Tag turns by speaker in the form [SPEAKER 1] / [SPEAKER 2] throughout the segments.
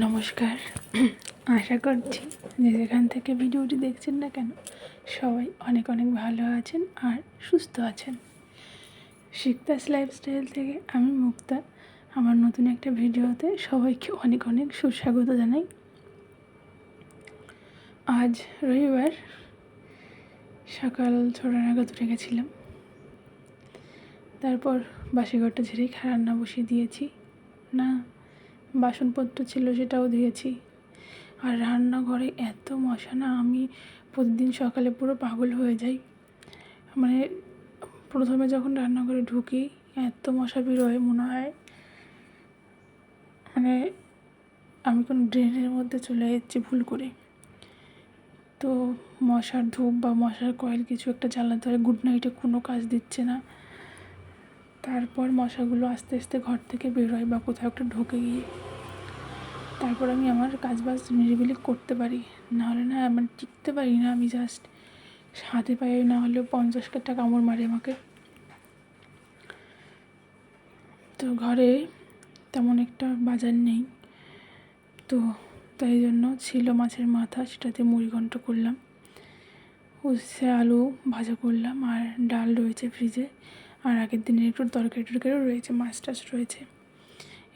[SPEAKER 1] নমস্কার। আশা করছি যে যেখান থেকে ভিডিওটি দেখছেন না কেন সবাই অনেক অনেক ভালো আছেন আর সুস্থ আছেন। শিকদাস লাইফস্টাইল থেকে আমি মুক্তা। আমার নতুন একটা ভিডিওতে সবাইকে অনেক অনেক সুস্বাগত জানাই। আজ রবিবার সকাল 6টা নাগাদ উঠে গেছিলাম। তারপর বাসিঘরটা ঝেড়েই রান্না বসিয়ে দিয়েছি। না বাসনপত্র ছিল সেটাও ধুয়েছি। আর রান্নাঘরে এত মশা না, আমি প্রতিদিন সকালে পুরো পাগল হয়ে যাই। মানে প্রথমে যখন রান্নাঘরে ঢুকি এত মশা বেরোয়, মনে হয় মানে আমি কোনো ড্রেনের মধ্যে চলে যাচ্ছি ভুল করে। তো মশার ধূপ বা মশার কয়েল কিছু একটা জ্বালাতে হয়। গুড নাইটে কোনো কাজ দিচ্ছে না। তারপর মশাগুলো আস্তে আস্তে ঘর থেকে বেরোয় বা কোথাও একটা ঢুকে গিয়ে তারপর আমি আমার কাজবাজ নিরিবিলি করতে পারি। নাহলে না মানে টিকতে পারি না। আমি জাস্ট হাতে পায়ে না হলেও 50টা কামড় মারে আমাকে। তো ঘরে তেমন একটা বাজার নেই, তো তাই জন্য ছিল মাছের মাথা, সেটাতে মুড়ি ঘন্ট করলাম, উচ্ছে আলু ভাজা করলাম, আর ডাল রয়েছে ফ্রিজে, আর আগের দিনের একটু তরকারিও রয়েছে, মাছ টাছ রয়েছে।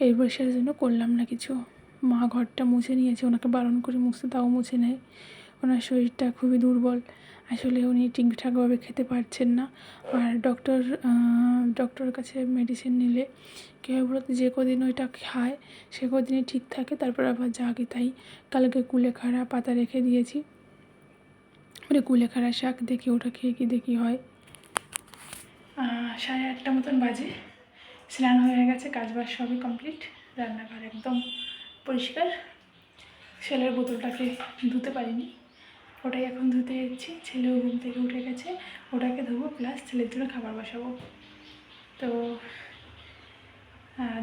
[SPEAKER 1] এই বর্ষার জন্য করলাম না কিছু। মা ঘরটা মুছে নিয়েছে, ওনাকে বারণ করে মুছতে, তাও মুছে নেয়। ওনার শরীরটা খুবই দুর্বল, আসলে উনি ঠিকঠাকভাবে খেতে পারছেন না। আর ডক্টরের কাছে মেডিসিন নিলে কী হয় বলতে, যে কদিন ওইটা খায় সে কদিনই ঠিক থাকে, তারপর আবার যাকে তাই। কালকে কুলেখাড়া পাতা রেখে দিয়েছি, মানে কুলেখাড়া শাক, দেখি ওটা খেয়ে কি দেখি হয়। 8:30 মতন বাজে। স্নান হয়ে গেছে, কাজবাজ সবই কমপ্লিট, রান্নাঘর একদম পরিষ্কার। ছেলের বোতলটাকে ধুতে পারিনি, ওটাই এখন ধুতে যাচ্ছি। ছেলেও ঘুম থেকে উঠে গেছে, ওটাকে ধোবো, প্লাস ছেলের জন্য খাবার বসাবো। তো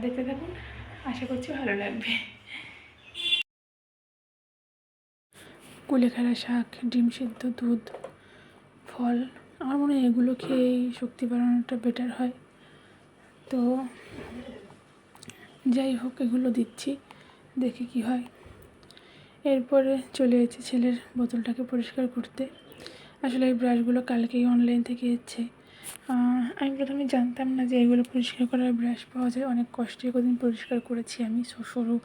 [SPEAKER 1] দেখতে থাকুন, আশা করছি ভালো লাগবে। কুলেখাড়া শাক, ডিম সিদ্ধ, দুধ, ফল, আমার মনে হয় এগুলো খেয়েই শক্তি বাড়ানোটা বেটার হয়। তো যাই হোক, এগুলো দিচ্ছি, দেখি কি হয়। এরপরে চলে এসেছি ছেলের বোতলটাকে পরিষ্কার করতে। আসলে এই ব্রাশগুলো কালকেই অনলাইন থেকে এসেছে। আমি প্রথমে জানতাম না যে এগুলো পরিষ্কার করার ব্রাশ পাওয়া যায়। অনেক কষ্টে কদিন পরিষ্কার করেছি আমি, সরু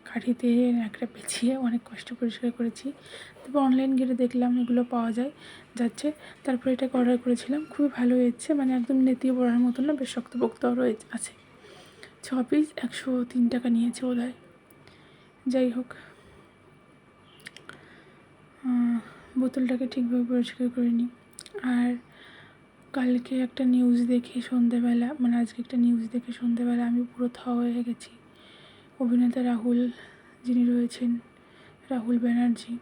[SPEAKER 1] কাঠিতে ন্যাকড়া পেঁচিয়ে অনেক কষ্টে পরিষ্কার করেছি। তারপর অনলাইন ঘেটে দেখলাম এগুলো পাওয়া যাচ্ছে। তারপর এটাকে অর্ডার করেছিলাম, খুবই ভালো এসেছে, মানে একদম নেতিয়ে পড়ার মতন না, বেশ শক্তপোক্তও আছে। 6 পিস 103 টাকা নিয়েছে বোধহয়। যাই হোক, বোতলটাকে ঠিকভাবে পরিষ্কার করে নিই। আর কালকে একটা নিউজ দেখে সন্ধেবেলা, মানে আজকে একটা নিউজ দেখে সন্ধেবেলা আমি পুরো হয়ে গেছি। অভিনেতা রাহুল যিনি রয়েছেন, রাহুল ব্যানার্জি,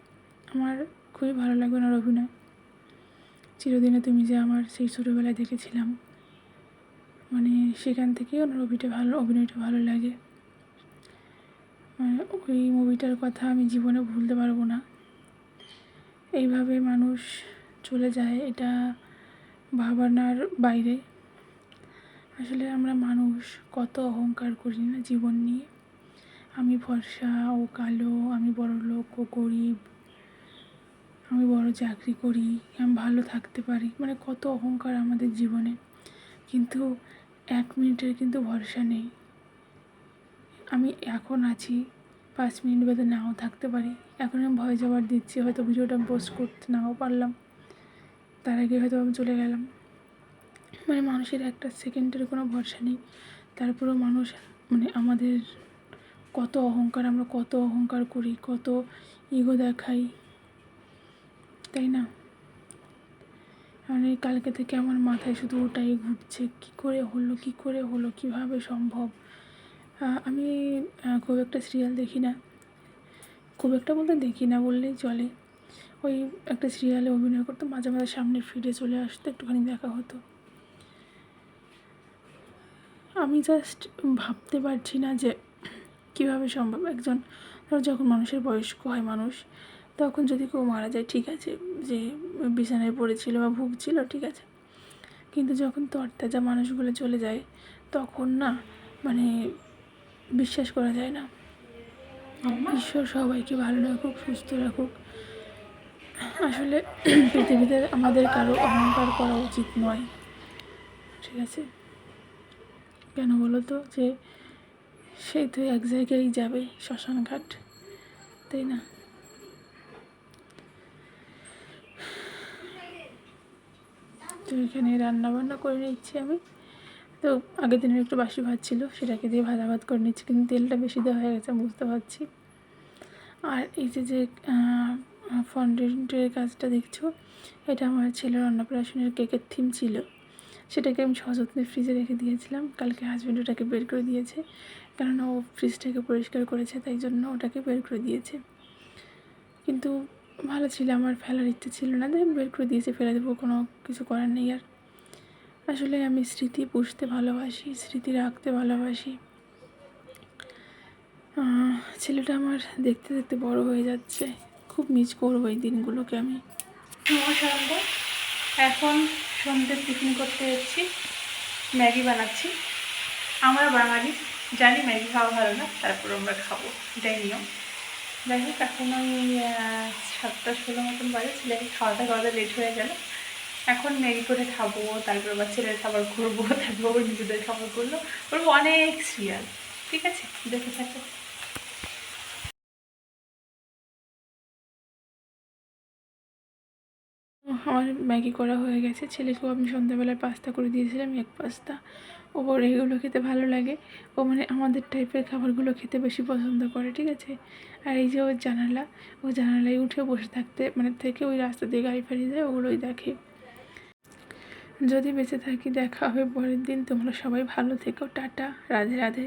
[SPEAKER 1] আমার খুবই ভালো লাগে ওনার অভিনয়। চিরদিনে তুমি যে আমার সেই ছোটোবেলায় দেখেছিলাম, মানে সেখান থেকেই ওনার অভিনয়টা ভালো লাগে। মানে ওই মুভিটার কথা আমি জীবনে ভুলতে পারবো না। এইভাবে মানুষ চলে যায়, এটা ভাবনার বাইরে। আসলে আমরা মানুষ কত অহংকার করি না জীবন নিয়ে। আমি ফর্সা, ও কালো, আমি বড়লোক, ও গরিব, আমি বড় চাকরি করি, আমি ভালো থাকতে পারি, মানে কত অহংকার আমাদের জীবনে। কিন্তু 1 মিনিটের কিন্তু ভরসা নেই। আমি এখন আছি, 5 মিনিট বাদে নাও থাকতে পারি। এখন আমি ভয় জবাব দিচ্ছি, হয়তো ভিডিওটা পোস্ট করতে নাও পারলাম, তার আগে হয়তো আমি চলে গেলাম। মানে মানুষের একটা সেকেন্ডের কোনো ভরসা নেই। তারপরেও মানুষ, মানে আমাদের কত অহংকার, আমরা কত অহংকার করি, কত ইগো দেখাই, তাই না? মানে কালকে থেকে আমার মাথায় শুধু ওটাই ঘুরছে, কী করে হলো, কীভাবে সম্ভব। আমি খুব একটা সিরিয়াল দেখি না, খুব একটা বলতে দেখি না বললেই চলে। ওই একটা সিরিয়ালে অভিনয় করতো, মাঝে মাঝে সামনে ফিরে চলে আসতো, একটুখানি দেখা হতো। আমি জাস্ট ভাবতে পারছি না যে কীভাবে সম্ভব। একজন যখন মানুষের বয়স্ক হয় মানুষ, তখন যদি কেউ মারা যায় ঠিক আছে, যে বিছানায় পড়েছিল বা ভুগছিল ঠিক আছে, কিন্তু যখন তরতাজা মানুষগুলো চলে যায় তখন না, মানে বিশ্বাস করা যায় না। ঈশ্বর সবাইকে ভালো রাখুক, সুস্থ রাখুক। আসলে পৃথিবীতে আমাদের কারো অহংকার করা উচিত নয়, ঠিক আছে? কেন বলো তো, যে সেই তো এক জায়গায় যাবে, শ্মশান ঘাট, তাই না? তো এখানে রান্না বান্না করে নিচ্ছি আমি। তো আগের দিনের একটু বাসি ভাত ছিল, সেটাকে দিয়ে ভাজা ভাত করে নিচ্ছি, কিন্তু তেলটা বেশি দেওয়া হয়ে গেছে, বুঝতে পারছি। আর এই যে ফন্ডেন্টের কাজটা দেখছো, এটা আমার ছেলের অন্নপ্রাশনের কেকের থিম ছিল। সেটাকে আমি সযত্নে ফ্রিজে রেখে দিয়েছিলাম। কালকে হাজব্যান্ড ওটাকে বের করে দিয়েছে, কেননা ও ফ্রিজটাকে পরিষ্কার করেছে, তাই জন্য ওটাকে বের করে দিয়েছে। কিন্তু ভালো ছিল, আমার ফেলার ইচ্ছে ছিল না, তাই বের করে দিয়েছে, ফেলে দেবো, কোনো কিছু করার নেই। আর আসলে আমি স্মৃতি পুষতে ভালোবাসি, স্মৃতি রাখতে ভালোবাসি। ছেলেটা আমার দেখতে দেখতে বড় হয়ে যাচ্ছে, খুব মিস করবো এই দিনগুলোকে আমি। নমস্কার, এখন সন্ধ্যের টিফিন করতে যাচ্ছি, ম্যাগি বানাচ্ছি। আমরা বাঙালি, জানি ম্যাগি খাওয়া ভালো না, তারপর আমরা খাবো, এটাই নিয়ম। যাই হোক, এখন ওই 7:16 মতন বাজে, ছেলেকে খাওয়াতে লেট হয়ে গেল। এখন ম্যাগি করে খাবো, তারপর আবার ছেলের খাবার করবো, তারপর ওর নিজেদের খাবার করলো, ওর অনেক সিরিয়াল। ঠিক আছে, দেখে থাকো। আমার ম্যাগি করা হয়ে গেছে, ছেলেকেও আমি সন্ধ্যাবেলায় পাস্তা করে দিয়েছিলাম, এগ পাস্তা। ওর এইগুলো খেতে ভালো লাগে, ও মানে আমাদের টাইপের খাবারগুলো খেতে বেশি পছন্দ করে, ঠিক আছে? আর এই যে ওর জানালা, ও জানালায় উঠে বসে থাকতে মানে থেকে ওই রাস্তা দিয়ে গাড়ি ফাড়ি যায়, ওগুলোই দেখে। যদি বেঁচে থাকি দেখা হবে পরের দিন। তোমরা সবাই ভালো থেকো, টাটা, রাধে রাধে।